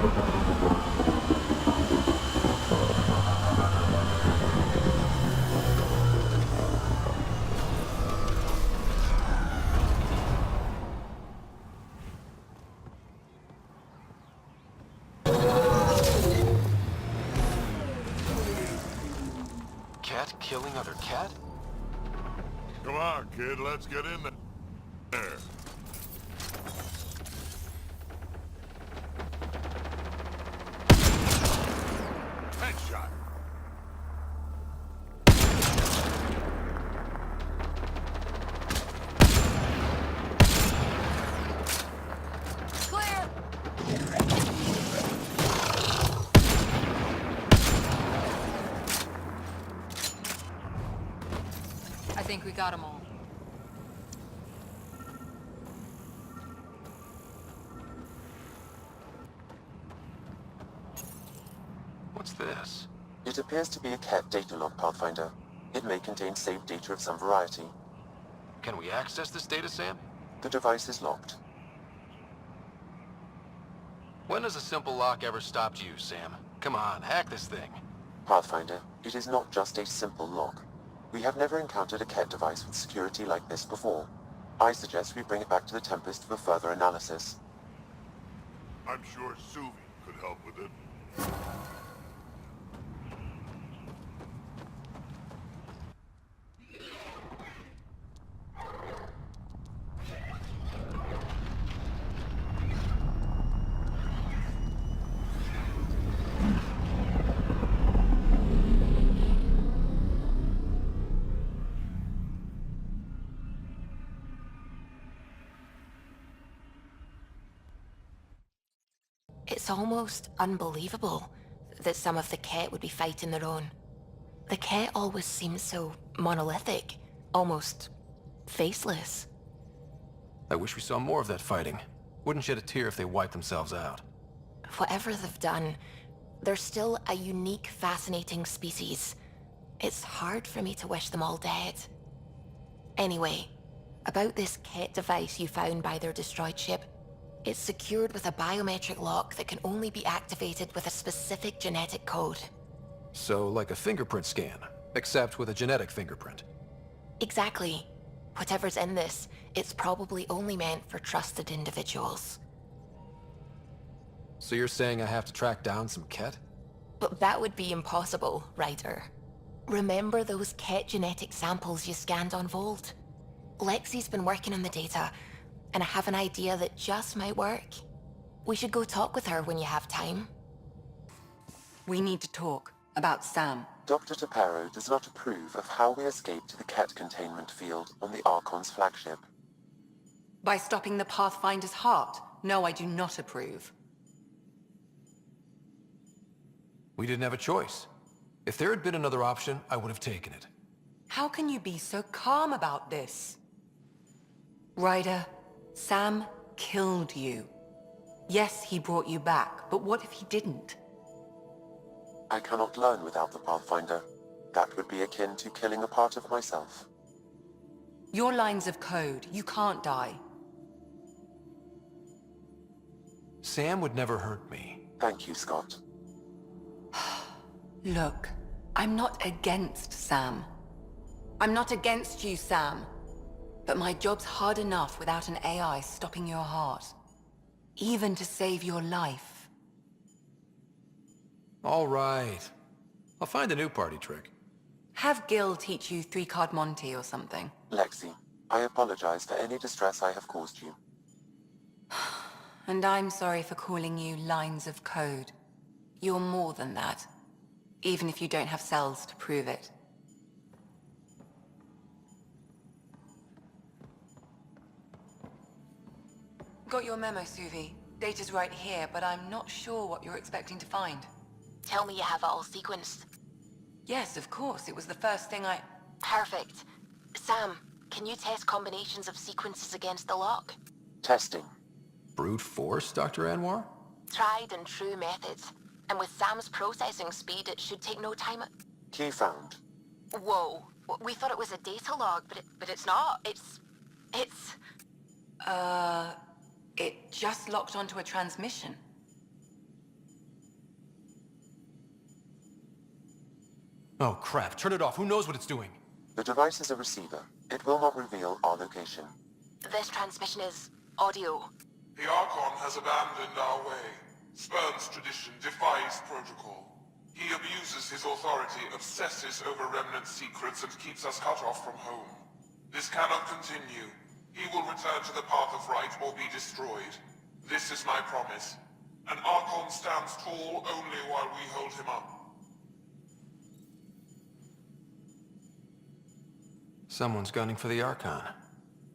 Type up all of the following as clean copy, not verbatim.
Cat killing other cat? Come on, kid, let's get in there. Headshot. Clear! I think we got them all. What's this? It appears to be a Kett data log, Pathfinder. It may contain saved data of some variety. Can we access this data, Sam? The device is locked. When has a simple lock ever stopped you, Sam? Come on, hack this thing. Pathfinder, it is not just a simple lock. We have never encountered a Kett device with security like this before. I suggest we bring it back to the Tempest for further analysis. I'm sure Suvi could help with it. It's almost unbelievable that some of the Kett would be fighting their own. The Kett always seems so monolithic, almost faceless. I wish we saw more of that fighting. Wouldn't shed a tear if they wiped themselves out. Whatever they've done, they're still a unique, fascinating species. It's hard for me to wish them all dead. Anyway, about this Kett device you found by their destroyed ship. It's secured with a biometric lock that can only be activated with a specific genetic code. So, like a fingerprint scan, except with a genetic fingerprint. Exactly. Whatever's in this, it's probably only meant for trusted individuals. So you're saying I have to track down some Kett? But that would be impossible, Ryder. Remember those Kett genetic samples you scanned on Volt? Lexi's been working on the data, and I have an idea that just might work. We should go talk with her when you have time. We need to talk about Sam. Dr. Taparo does not approve of how we escaped to the Kett containment field on the Archon's flagship. By stopping the Pathfinder's heart? No, I do not approve. We didn't have a choice. If there had been another option, I would have taken it. How can you be so calm about this? Ryder, Sam killed you. Yes, he brought you back, but what if he didn't? I cannot learn without the Pathfinder. That would be akin to killing a part of myself. Your lines of code, you can't die. Sam would never hurt me. Thank you, Scott. Look, I'm not against Sam. I'm not against you, Sam. But my job's hard enough without an AI stopping your heart. Even to save your life. All right. I'll find a new party trick. Have Gil teach you 3-card Monty or something. Lexi, I apologize for any distress I have caused you. And I'm sorry for calling you lines of code. You're more than that. Even if you don't have cells to prove it. Got your memo, Suvi. Data's right here, but I'm not sure what you're expecting to find. Tell me you have it all sequenced. Yes, of course. It was the first thing I... Perfect. Sam, can you test combinations of sequences against the lock? Testing. Brute force, Dr. Anwar? Tried and true methods. And with Sam's processing speed, it should take no time. Key found. Whoa. We thought it was a data log, but it's not. It's... It just locked onto a transmission. Oh crap, turn it off. Who knows what it's doing? The device is a receiver. It will not reveal our location. This transmission is audio. The Archon has abandoned our way, spurns tradition, defies protocol. He abuses his authority, obsesses over remnant secrets, and keeps us cut off from home. This cannot continue. He will return to the path of right or be destroyed. This is my promise. An Archon stands tall only while we hold him up. Someone's gunning for the Archon.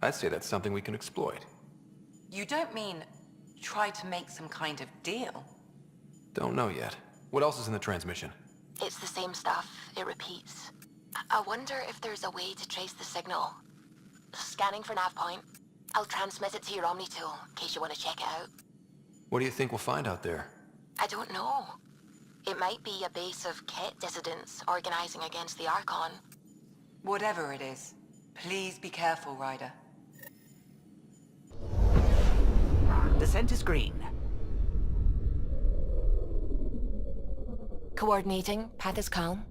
I'd say that's something we can exploit. You don't mean try to make some kind of deal? Don't know yet. What else is in the transmission? It's the same stuff. It repeats. I wonder if there's a way to trace the signal. Scanning for nav point. I'll transmit it to your Omni tool, in case you want to check it out. What do you think we'll find out there? I don't know. It might be a base of Kett dissidents organizing against the Archon. Whatever it is, please be careful, Ryder. Descent is green. Coordinating. Path is calm.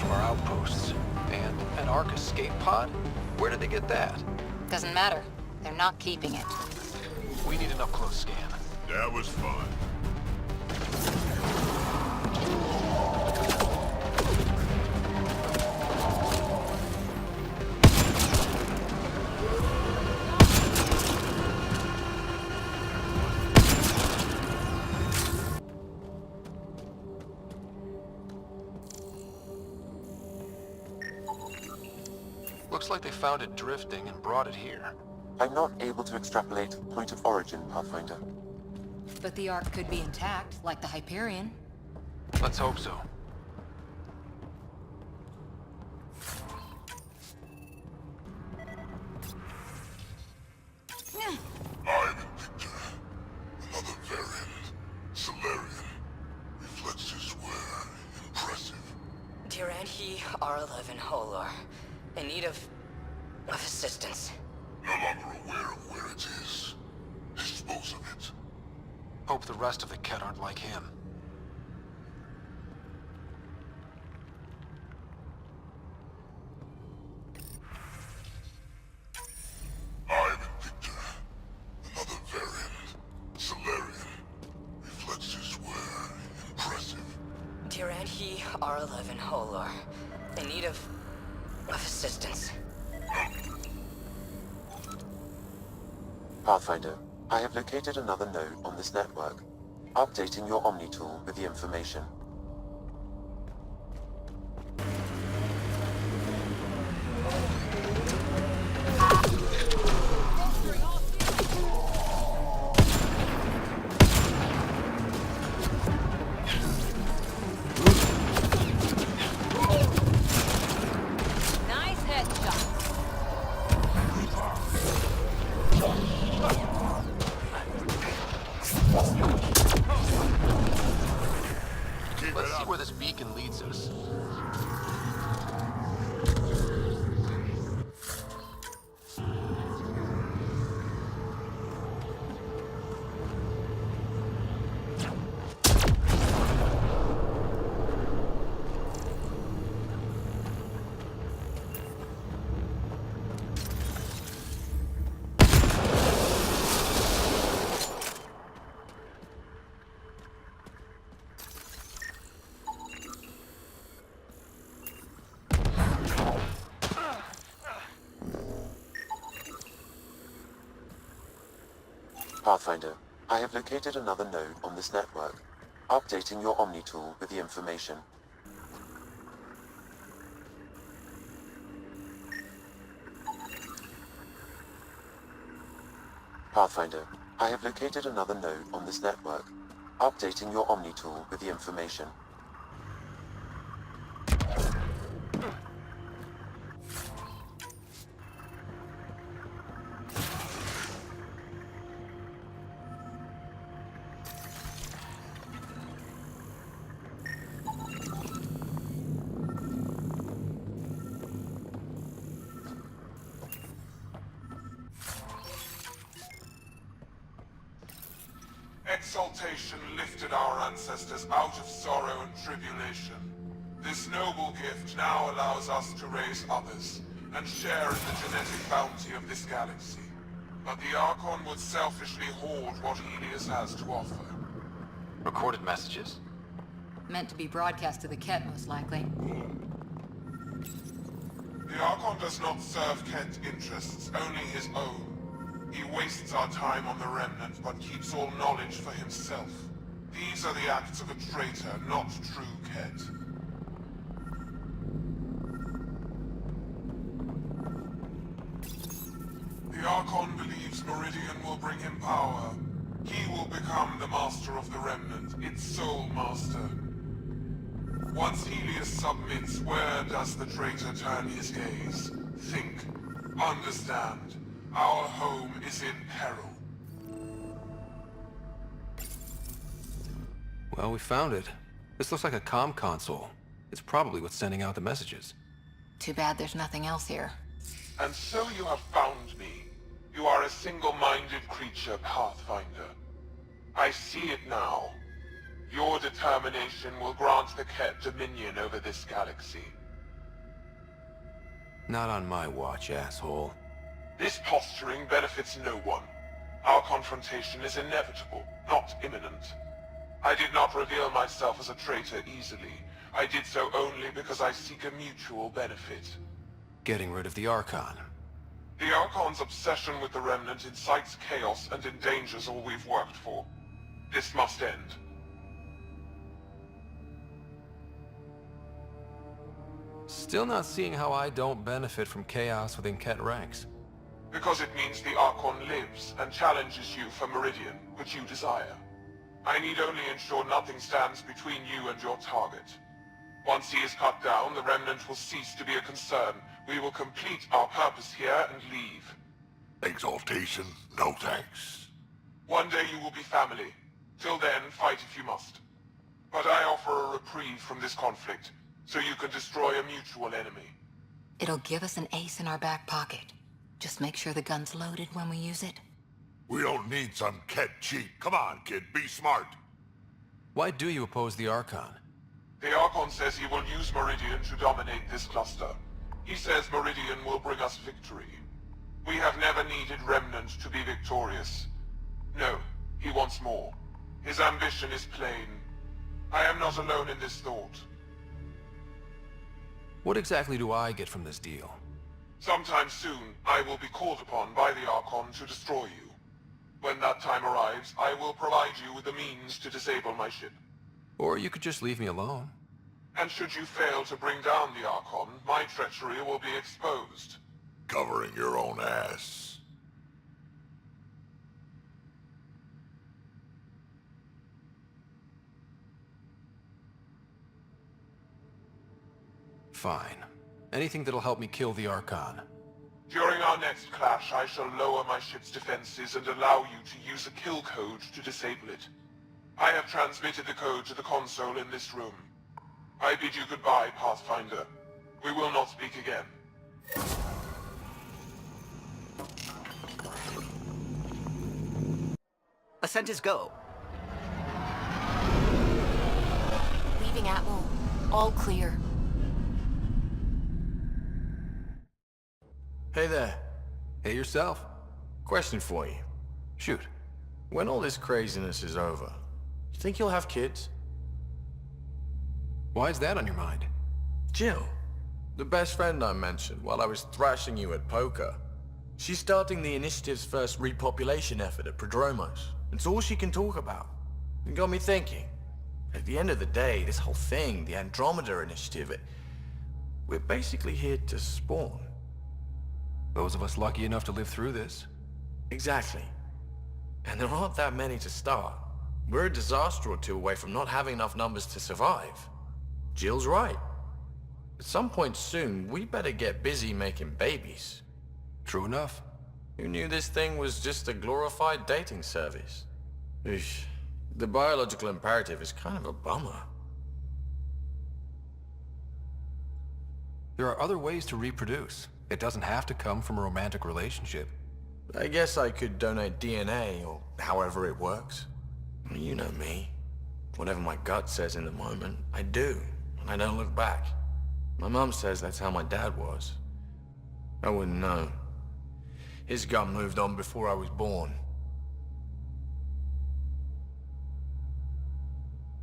Outposts. And an Ark escape pod? Where did they get that? Doesn't matter. They're not keeping it. We need an up-close scan. That was fun. Looks like they found it drifting and brought it here. I'm not able to extrapolate point of origin, Pathfinder. But the Ark could be intact, like the Hyperion. Let's hope so. I'm Victor. Another variant. Solarian. Reflexes were impressive. He R11 Holor. In need of assistance. No longer aware of where it is. Dispose of it. Hope the rest of the Kett aren't like him. I'm Victor. Another variant. Solarian. Reflexes were impressive. He R11 Holor. In need of assistance. Pathfinder, I have located another node on this network. Updating your Omni tool with the information. Nice headshot. Let's see where this beacon leads us. Pathfinder, I have located another node on this network. Updating your Omni tool with the information. Pathfinder, I have located another node on this network. Updating your Omni tool with the information. Exaltation lifted our ancestors out of sorrow and tribulation. This noble gift now allows us to raise others, and share in the genetic bounty of this galaxy. But the Archon would selfishly hoard what Helios has to offer. Recorded messages? Meant to be broadcast to the Kett, most likely. The Archon does not serve Kett interests, only his own. He wastes our time on the Remnant, but keeps all knowledge for himself. These are the acts of a traitor, not true Kett. The Archon believes Meridian will bring him power. He will become the master of the Remnant, its sole master. Once Helios submits, where does the traitor turn his gaze? Think. Understand. Our home is in peril. Well, we found it. This looks like a comm console. It's probably what's sending out the messages. Too bad there's nothing else here. And so you have found me. You are a single-minded creature, Pathfinder. I see it now. Your determination will grant the Kett dominion over this galaxy. Not on my watch, asshole. This posturing benefits no one. Our confrontation is inevitable, not imminent. I did not reveal myself as a traitor easily. I did so only because I seek a mutual benefit. Getting rid of the Archon. The Archon's obsession with the Remnant incites chaos and endangers all we've worked for. This must end. Still not seeing how I don't benefit from chaos within Kett ranks. Because it means the Archon lives and challenges you for Meridian, which you desire. I need only ensure nothing stands between you and your target. Once he is cut down, the Remnant will cease to be a concern. We will complete our purpose here and leave. Exaltation? No thanks. One day you will be family. Till then, fight if you must. But I offer a reprieve from this conflict, so you can destroy a mutual enemy. It'll give us an ace in our back pocket. Just make sure the gun's loaded when we use it. We don't need some Kett cheat. Come on, kid, be smart. Why do you oppose the Archon? The Archon says he will use Meridian to dominate this cluster. He says Meridian will bring us victory. We have never needed Remnant to be victorious. No, he wants more. His ambition is plain. I am not alone in this thought. What exactly do I get from this deal? Sometime soon, I will be called upon by the Archon to destroy you. When that time arrives, I will provide you with the means to disable my ship. Or you could just leave me alone. And should you fail to bring down the Archon, my treachery will be exposed. Covering your own ass. Fine. Anything that'll help me kill the Archon. During our next clash, I shall lower my ship's defenses and allow you to use a kill code to disable it. I have transmitted the code to the console in this room. I bid you goodbye, Pathfinder. We will not speak again. Ascent is go. Leaving Atmo. All clear. Hey there. Hey yourself. Question for you. Shoot. When all this craziness is over, you think you'll have kids? Why is that on your mind? Jill, the best friend I mentioned while I was thrashing you at poker. She's starting the initiative's first repopulation effort at Prodromos. It's all she can talk about. It got me thinking. At the end of the day, this whole thing, the Andromeda initiative, we're basically here to spawn. Those of us lucky enough to live through this. Exactly. And there aren't that many to start. We're a disaster or two away from not having enough numbers to survive. Jill's right. At some point soon, we better get busy making babies. True enough. Who knew this thing was just a glorified dating service? Eesh. The biological imperative is kind of a bummer. There are other ways to reproduce. It doesn't have to come from a romantic relationship. I guess I could donate DNA, or however it works. You know me. Whatever my gut says in the moment, I do, and I don't look back. My mum says that's how my dad was. I wouldn't know. His gut moved on before I was born.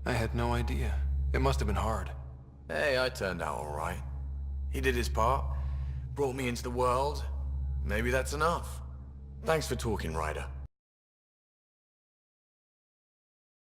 I had no idea. It must have been hard. Hey, I turned out all right. He did his part, brought me into the world. Maybe that's enough. Thanks for talking, Ryder.